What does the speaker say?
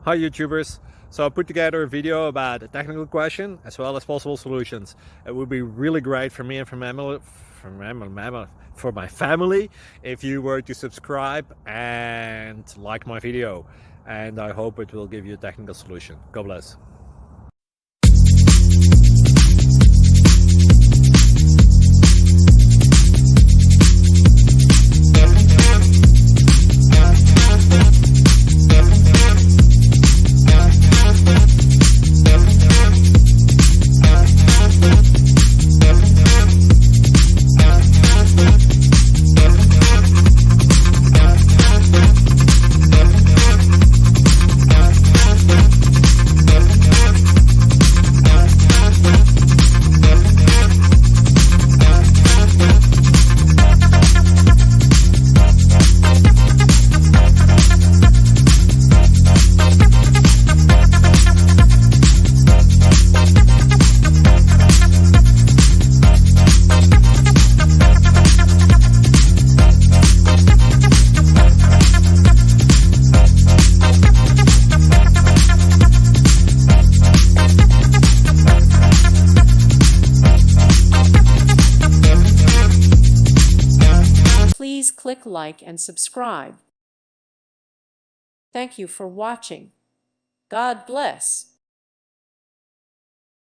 Hi YouTubers. So I put together a video about a technical question as well as possible solutions. It would be really great for me and for my family if you were to subscribe and like my video, and I hope it will give you a technical solution. God bless. Please click like and subscribe. Thank you for watching. God bless.